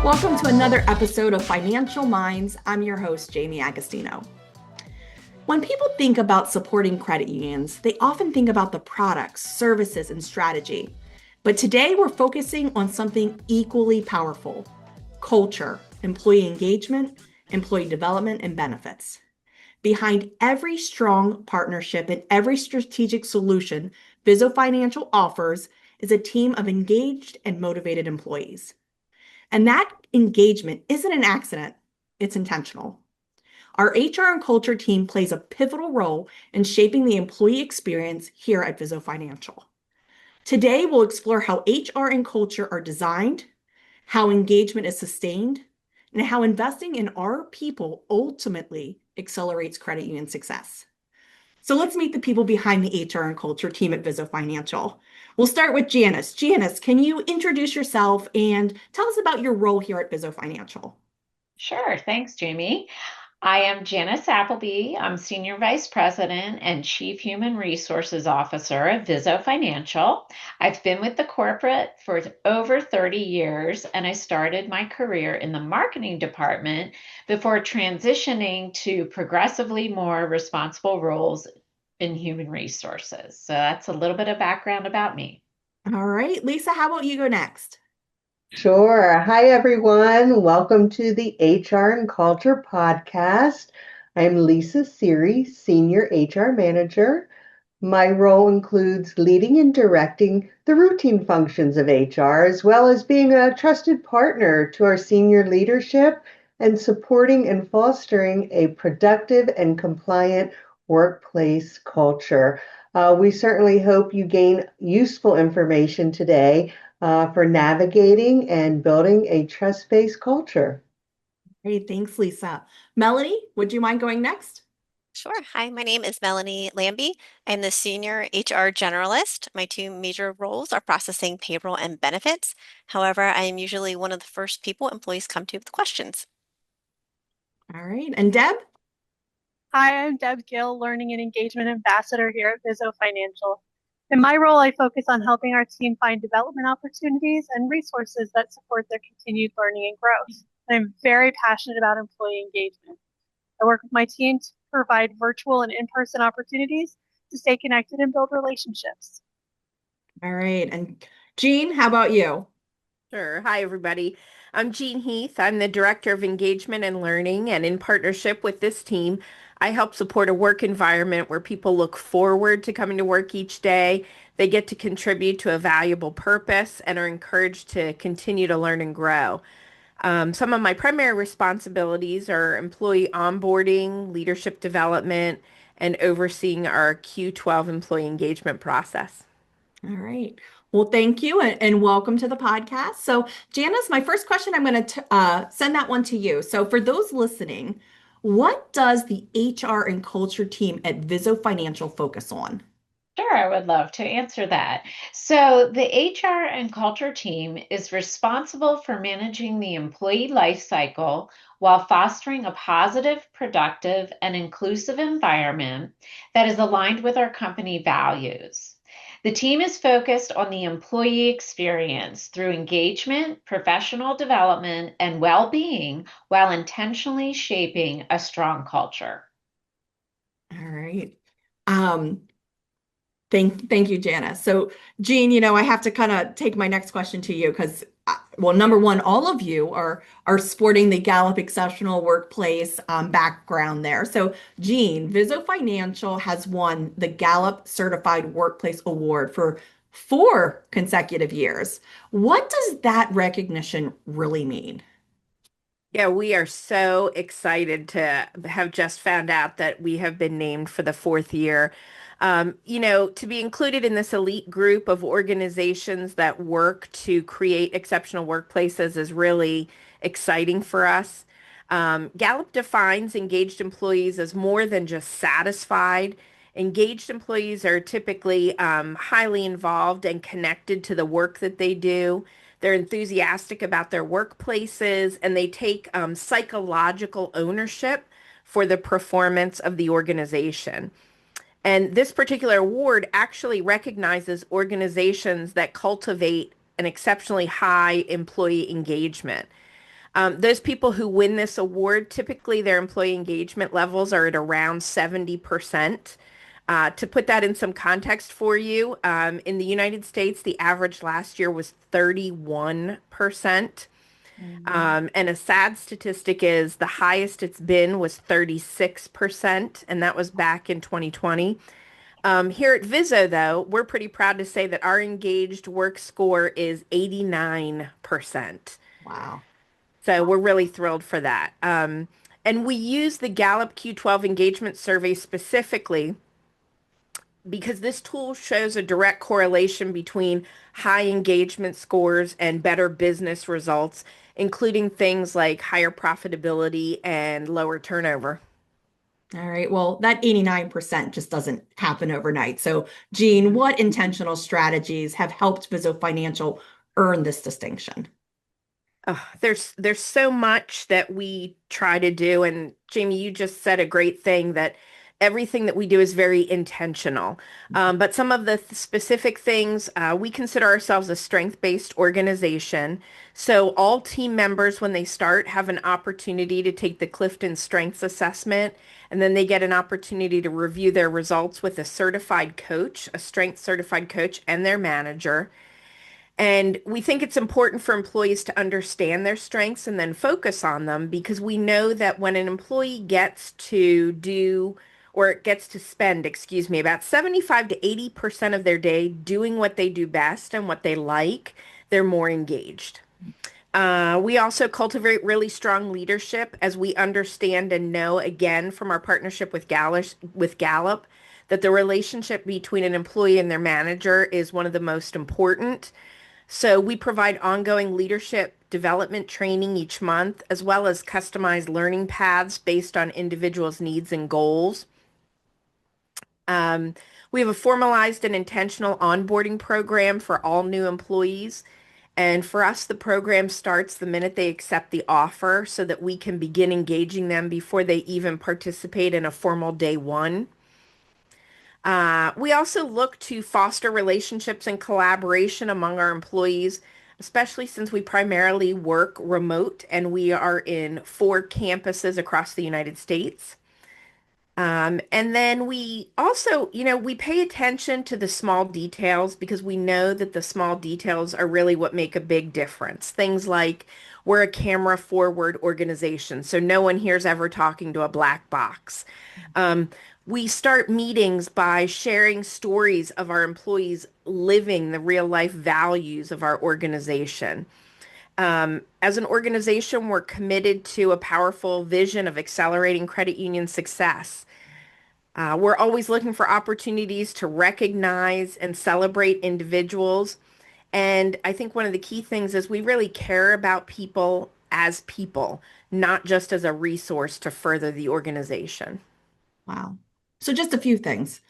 Welcome to another episode of Financial Minds. I'm your host, Jamie Agostino. When people think about supporting credit unions, they often think about the products, services, and strategy. But today we're focusing on something equally powerful: culture, employee engagement, employee development, and benefits. Behind every strong partnership and every strategic solution Vizo Financial offers is a team of engaged and motivated employees. And that engagement isn't an accident, it's intentional. Our HR and culture team plays a pivotal role in shaping the employee experience here at Vizo Financial. Today, we'll explore how HR and culture are designed, how engagement is sustained, and how investing in our people ultimately accelerates credit union success. So let's meet the people behind the HR and culture team at Vizo Financial. We'll start with Janice. Janice, can you introduce yourself and tell us about your role here at Vizo Financial? Sure. Thanks, Jamie. I am Janice Appleby. I'm Senior Vice President and Chief Human Resources Officer at Vizo Financial. I've been with the corporate for over 30 years, and I started my career in the marketing department before transitioning to progressively more responsible roles in human resources. So that's a little bit of background about me. All right, Lisa, how about you go next? Sure. Hi, everyone. Welcome to the HR and Culture Podcast. I'm Lisa Siri, Senior HR Manager. My role includes leading and directing the routine functions of HR, as well as being a trusted partner to our senior leadership and supporting and fostering a productive and compliant workplace culture. We certainly hope you gain useful information today for navigating and building a trust-based culture. Great, thanks, Lisa. Melanie, would you mind going next? Sure. Hi, my name is Melanie Lambie. I'm the Senior HR Generalist. My two major roles are processing payroll and benefits. However, I am usually one of the first people employees come to with questions. All right, and Deb? Hi, I'm Deb Gill, Learning and Engagement Ambassador here at Vizo Financial. In my role, I focus on helping our team find development opportunities and resources that support their continued learning and growth. I'm very passionate about employee engagement. I work with my team to provide virtual and in-person opportunities to stay connected and build relationships. All right, and Jean, how about you? Sure. Hi, everybody. I'm Jean Heath. I'm the Director of Engagement and Learning, and in partnership with this team, I help support a work environment where people look forward to coming to work each day. They get to contribute to a valuable purpose and are encouraged to continue to learn and grow. Some of my primary responsibilities are employee onboarding, leadership development, and overseeing our Q12 employee engagement process. All right. Well, thank you and welcome to the podcast. So, Janice, my first question, I'm going to send that one to you. So, for those listening, what does the HR and culture team at Vizo Financial focus on? Sure, I would love to answer that. So, the HR and culture team is responsible for managing the employee life cycle while fostering a positive, productive, and inclusive environment that is aligned with our company values. The team is focused on the employee experience through engagement, professional development, and well being while intentionally shaping a strong culture. All right. Um, thank you, Janice. So, Jean, I have to kind of take my next question to you because, well, number one, all of you are sporting the Gallup Exceptional Workplace background there. So, Jean, Vizo Financial has won the Gallup Certified Workplace Award for 4 consecutive years. What does that recognition really mean? Yeah, we are so excited to have just found out that we have been named for the fourth year. To be included in this elite group of organizations that work to create exceptional workplaces is really exciting for us. Gallup defines engaged employees as more than just satisfied. Engaged employees are typically highly involved and connected to the work that they do. They're enthusiastic about their workplaces and they take psychological ownership for the performance of the organization. And this particular award actually recognizes organizations that cultivate an exceptionally high employee engagement. Those people who win this award, typically their employee engagement levels are at around 70%. To put that in some context for you, in the United States, the average last year was 31%. And a sad statistic is the highest it's been was 36%, and that was back in 2020. Here at Vizo, though, we're pretty proud to say that our engaged work score is 89%. Wow. So we're really thrilled for that. And we use the Gallup Q12 engagement survey specifically because this tool shows a direct correlation between high engagement scores and better business results, including things like higher profitability and lower turnover. All right. Well, that 89% just doesn't happen overnight. So, Jean, what intentional strategies have helped Vizo Financial earn this distinction? Oh, there's so much that we try to do, and Jamie, you just said a great thing that everything that we do is very intentional. But some of the specific things, we consider ourselves a strength-based organization. So all team members, when they start, have an opportunity to take the Clifton Strengths Assessment, and then they get an opportunity to review their results with a certified coach, a strength certified coach, and their manager. And we think it's important for employees to understand their strengths and then focus on them because we know that when an employee gets to do or gets to spend, excuse me, about 75 to 80% of their day doing what they do best and what they like, they're more engaged. We also cultivate really strong leadership as we understand and know, again, from our partnership with Gallup, that the relationship between an employee and their manager is one of the most important. So we provide ongoing leadership development training each month, as well as customized learning paths based on individuals' needs and goals. Um, we have a formalized and intentional onboarding program for all new employees. And for us, the program starts the minute they accept the offer so that we can begin engaging them before they even participate in a formal day one. We also look to foster relationships and collaboration among our employees, especially since we primarily work remote and we are in 4 campuses across the United States. And then we also, we pay attention to the small details because we know that the small details are really what make a big difference. Things like we're a camera forward organization, so no one here's ever talking to a black box. Um, we start meetings by sharing stories of our employees living the real life values of our organization. As an organization, we're committed to a powerful vision of accelerating credit union success. We're always looking for opportunities to recognize and celebrate individuals. And I think one of the key things is we really care about people, not just as a resource to further the organization. Wow. So, just a few things.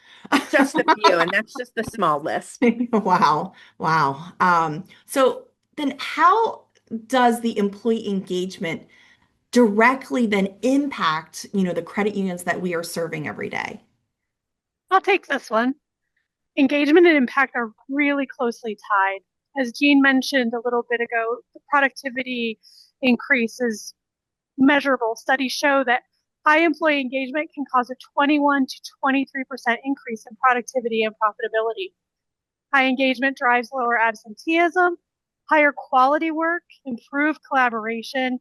Just a few, and that's just the small list. Wow. Wow. So then how does the employee engagement directly then impact, the credit unions that we are serving every day? I'll take this one. Engagement and impact are really closely tied. As Jean mentioned a little bit ago, the productivity increase is measurable. Studies show that high employee engagement can cause a 21 to 23% increase in productivity and profitability. High engagement drives lower absenteeism, higher quality work, improved collaboration,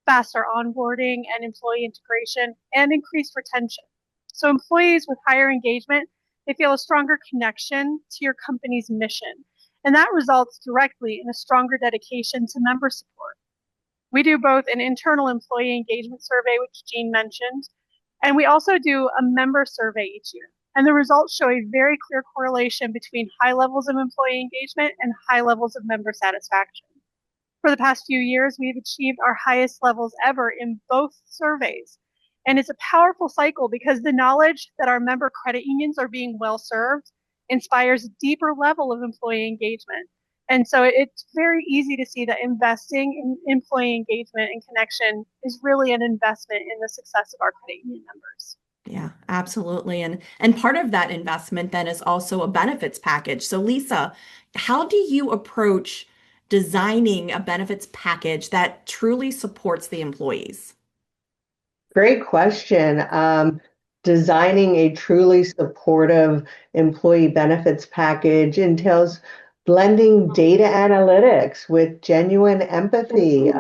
faster onboarding and employee integration, and increased retention. So employees with higher engagement, they feel a stronger connection to your company's mission. And that results directly in a stronger dedication to member support. We do both an internal employee engagement survey, which Jean mentioned, and we also do a member survey each year. And the results show a very clear correlation between high levels of employee engagement and high levels of member satisfaction. For the past few years, we've achieved our highest levels ever in both surveys. And it's a powerful cycle because the knowledge that our member credit unions are being well served inspires a deeper level of employee engagement. And so it's very easy to see that investing in employee engagement and connection is really an investment in the success of our credit union members. Yeah, absolutely. And part of that investment then is also a benefits package. So Lisa, how do you approach designing a benefits package that truly supports the employees? Great question. Designing a truly supportive employee benefits package entails blending data analytics with genuine empathy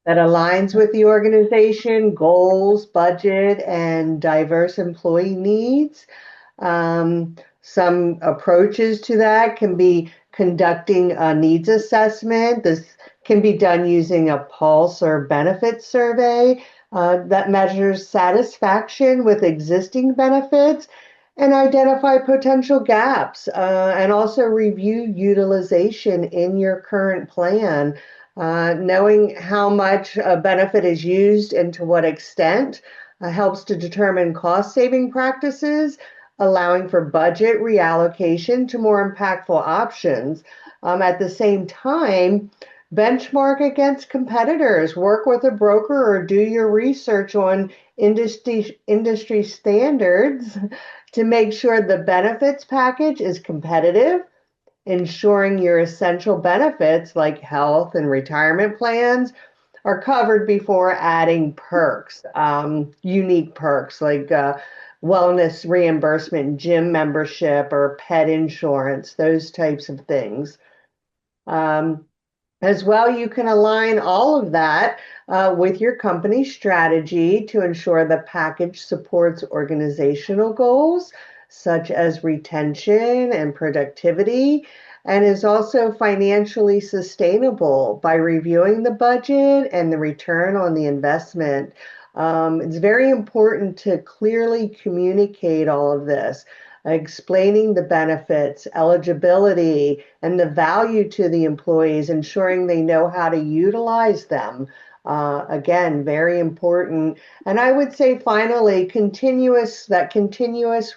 that aligns with the organization goals, budget, and diverse employee needs. Some approaches to that can be conducting a needs assessment. This can be done using a pulse or benefit survey that measures satisfaction with existing benefits and identify potential gaps and also review utilization in your current plan. Knowing how much a benefit is used and to what extent helps to determine cost saving practices, allowing for budget reallocation to more impactful options. At the same time, benchmark against competitors, work with a broker, or do your research on industry standards to make sure the benefits package is competitive, ensuring your essential benefits like health and retirement plans are covered before adding perks, unique perks like wellness reimbursement, gym membership, or pet insurance, those types of things. Um, as well, you can align all of that with your company strategy to ensure the package supports organizational goals such as retention and productivity, and is also financially sustainable by reviewing the budget and the return on the investment. It's very important to clearly communicate all of this, explaining the benefits, eligibility, and the value to the employees, ensuring they know how to utilize them. Again, very important. And I would say finally, continuous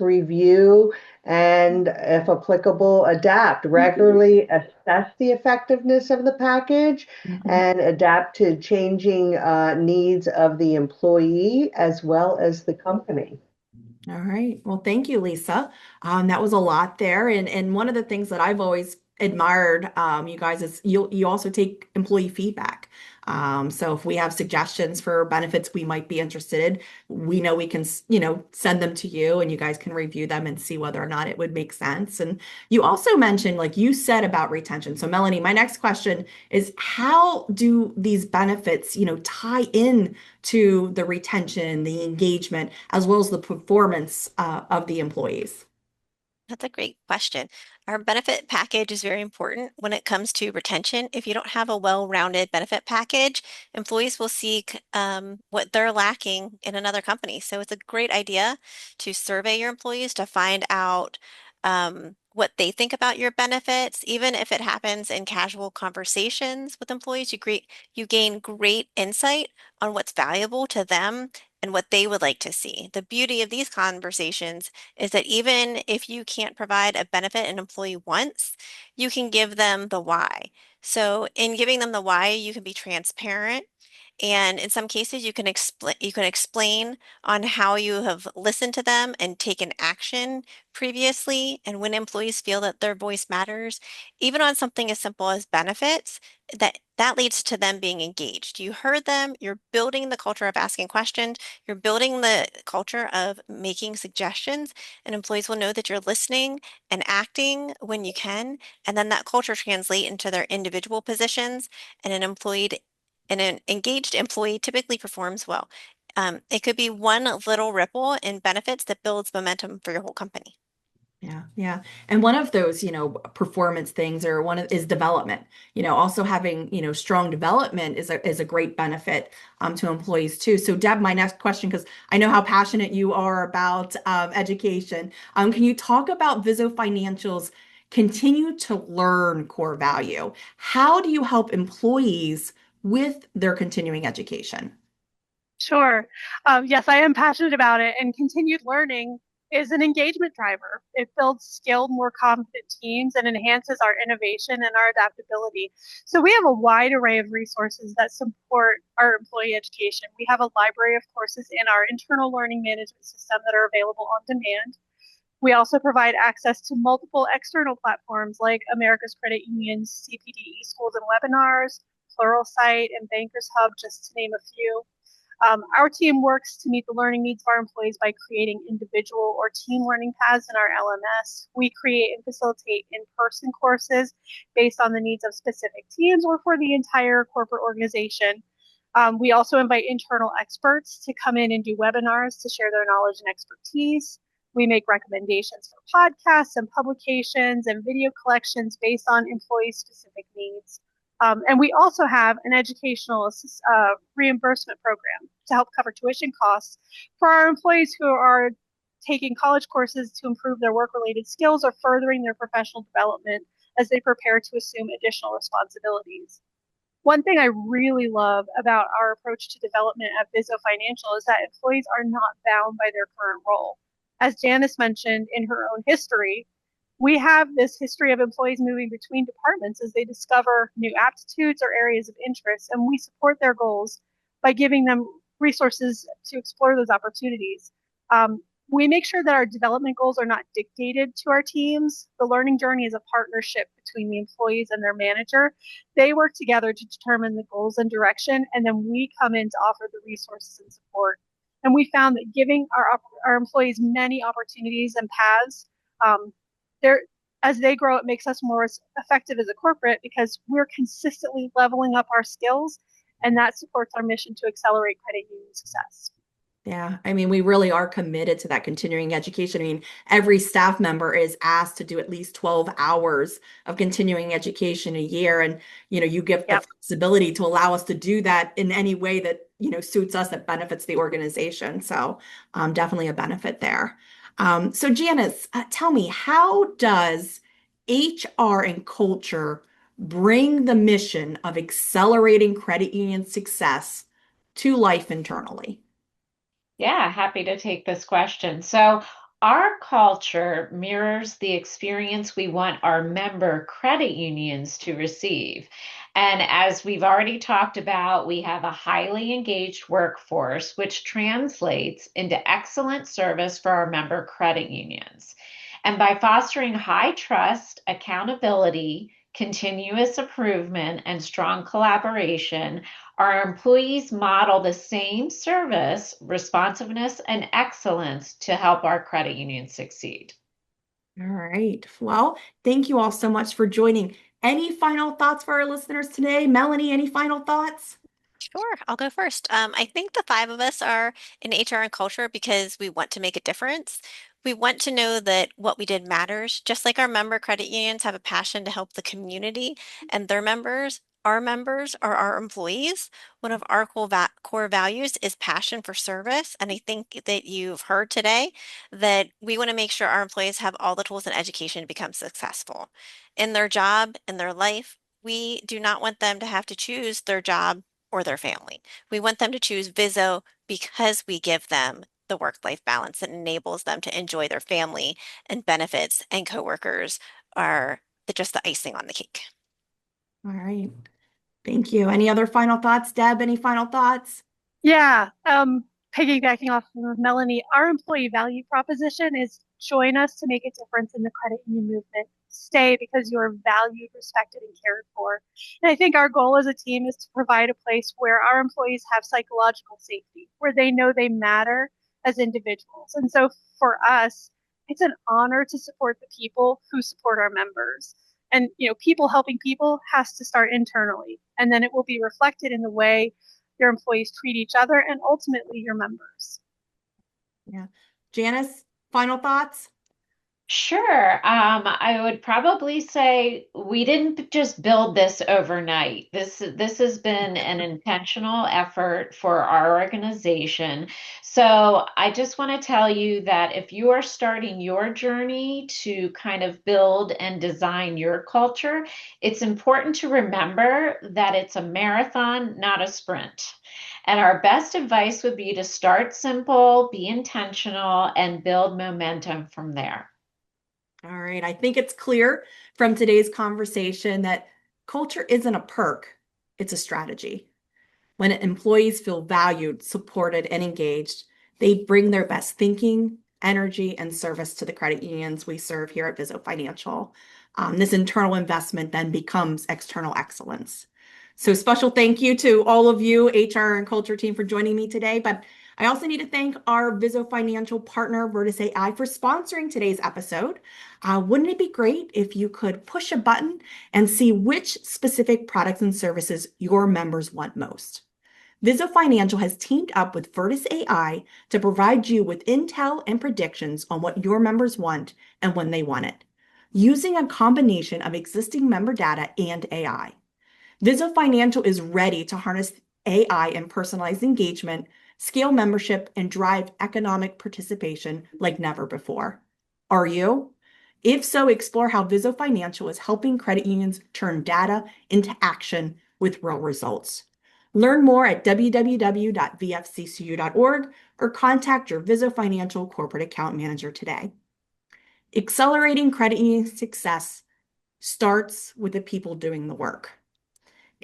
review and if applicable, adapt, regularly assess the effectiveness of the package Mhm. and adapt to changing needs of the employee as well as the company. All right. Well, thank you, Lisa. That was a lot there. And one of the things that I've always admired, you guys, is you also take employee feedback. So if we have suggestions for benefits we might be interested in, we know we can, send them to you and you guys can review them and see whether or not it would make sense. And you also mentioned, like you said about retention. So Melanie, my next question is how do these benefits, tie in to the retention, the engagement, as well as the performance of the employees? That's a great question. Our benefit package is very important when it comes to retention. If you don't have a well-rounded benefit package, employees will seek what they're lacking in another company. So it's a great idea to survey your employees to find out what they think about your benefits. Even if it happens in casual conversations with employees, you gain great insight on what's valuable to them and what they would like to see. The beauty of these conversations is that even if you can't provide a benefit an employee wants, you can give them the why. So in giving them the why, you can be transparent. And in some cases, you can explain on how you have listened to them and taken action previously. And when employees feel that their voice matters, even on something as simple as benefits, that leads to them being engaged. You heard them, you're building the culture of asking questions, you're building the culture of making suggestions, and employees will know that you're listening and acting when you can. And then that culture translate into their individual positions, and an engaged employee typically performs well. It could be one little ripple in benefits that builds momentum for your whole company. Yeah, yeah. And one of those, performance things or is development. Also having, strong development is a great benefit to employees too. So Deb, my next question, because I know how passionate you are about education. Can you talk about Vizo Financial's continue to learn core value? How do you help employees with their continuing education? Sure. Yes, I am passionate about it, and continued learning is an engagement driver. It builds skilled, more confident teams and enhances our innovation and our adaptability. So we have a wide array of resources that support our employee education. We have a library of courses in our internal learning management system that are available on demand. We also provide access to multiple external platforms like America's Credit Union's CPD schools and webinars, Pluralsight, and Bankers Hub, just to name a few. Our team works to meet the learning needs of our employees by creating individual or team learning paths in our LMS. We create and facilitate in-person courses based on the needs of specific teams or for the entire corporate organization. We also invite internal experts to come in and do webinars to share their knowledge and expertise. We make recommendations for podcasts and publications and video collections based on employee-specific needs. And we also have an educational reimbursement program to help cover tuition costs for our employees who are taking college courses to improve their work-related skills or furthering their professional development as they prepare to assume additional responsibilities. One thing I really love about our approach to development at Vizo Financial is that employees are not bound by their current role. As Janice mentioned in her own history, we have this history of employees moving between departments as they discover new aptitudes or areas of interest, and we support their goals by giving them resources to explore those opportunities. We make sure that our development goals are not dictated to our teams. The learning journey is a partnership between the employees and their manager. They work together to determine the goals and direction, and then we come in to offer the resources and support. And we found that giving our employees many opportunities and paths, as they grow, it makes us more effective as a corporate because we're consistently leveling up our skills, and that supports our mission to accelerate credit union success. Yeah, I mean, we really are committed to that continuing education. I mean, every staff member is asked to do at least 12 hours of continuing education a year. And, you give the flexibility to allow us to do that in any way that, suits us, that benefits the organization. So definitely a benefit there. So Janice, tell me, how does HR and culture bring the mission of accelerating credit union success to life internally? Yeah, happy to take this question. So, our culture mirrors the experience we want our member credit unions to receive. And as we've already talked about, we have a highly engaged workforce, which translates into excellent service for our member credit unions. And by fostering high trust, accountability, continuous improvement, and strong collaboration, our employees model the same service, responsiveness, and excellence to help our credit union succeed. All right. Well, thank you all so much for joining. Any final thoughts for our listeners today? Melanie, any final thoughts? Sure, I'll go first. I think the five of us are in HR and culture because we want to make a difference. We want to know that what we did matters, just like our member credit unions have a passion to help the community and their members. Our members are our employees. One of our core values is passion for service. And I think that you've heard today that we want to make sure our employees have all the tools and education to become successful in their job, in their life. We do not want them to have to choose their job or their family. We want them to choose Vizo because we give them the work-life balance that enables them to enjoy their family and benefits, and coworkers are just the icing on the cake. All right. Thank you. Any other final thoughts? Deb, any final thoughts? Yeah, piggybacking off of Melanie, our employee value proposition is join us to make a difference in the credit union movement. Stay because you're valued, respected, and cared for. And I think our goal as a team is to provide a place where our employees have psychological safety, where they know they matter as individuals. And so for us, it's an honor to support the people who support our members. And people helping people has to start internally, and then it will be reflected in the way your employees treat each other and ultimately your members. Yeah. Janice, final thoughts? Sure. I would probably say we didn't just build this overnight. This has been an intentional effort for our organization. So I just want to tell you that if you are starting your journey to kind of build and design your culture, it's important to remember that it's a marathon, not a sprint. And our best advice would be to start simple, be intentional, and build momentum from there. All right. I think it's clear from today's conversation that culture isn't a perk, it's a strategy. When employees feel valued, supported, and engaged, they bring their best thinking, energy, and service to the credit unions we serve here at Vizo Financial. This internal investment then becomes external excellence. So special thank you to all of you, HR and culture team, for joining me today. But I also need to thank our Vizo Financial partner, Vertus AI, for sponsoring today's episode. Wouldn't it be great if you could push a button and see which specific products and services your members want most? Vizo Financial has teamed up with Vertus AI to provide you with intel and predictions on what your members want and when they want it, using a combination of existing member data and AI. Vizo Financial is ready to harness AI and personalized engagement, scale membership, and drive economic participation like never before. Are you? If so, explore how Vizo Financial is helping credit unions turn data into action with real results. Learn more at www.vfccu.org or contact your Vizo Financial corporate account manager today. Accelerating credit union success starts with the people doing the work.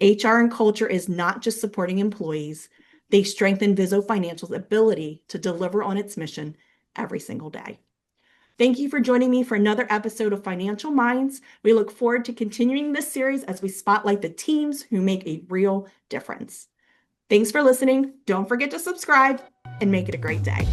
HR and culture is not just supporting employees, they strengthen Vizo Financial's ability to deliver on its mission every single day. Thank you for joining me for another episode of Financial Minds. We look forward to continuing this series as we spotlight the teams who make a real difference. Thanks for listening. Don't forget to subscribe and make it a great day.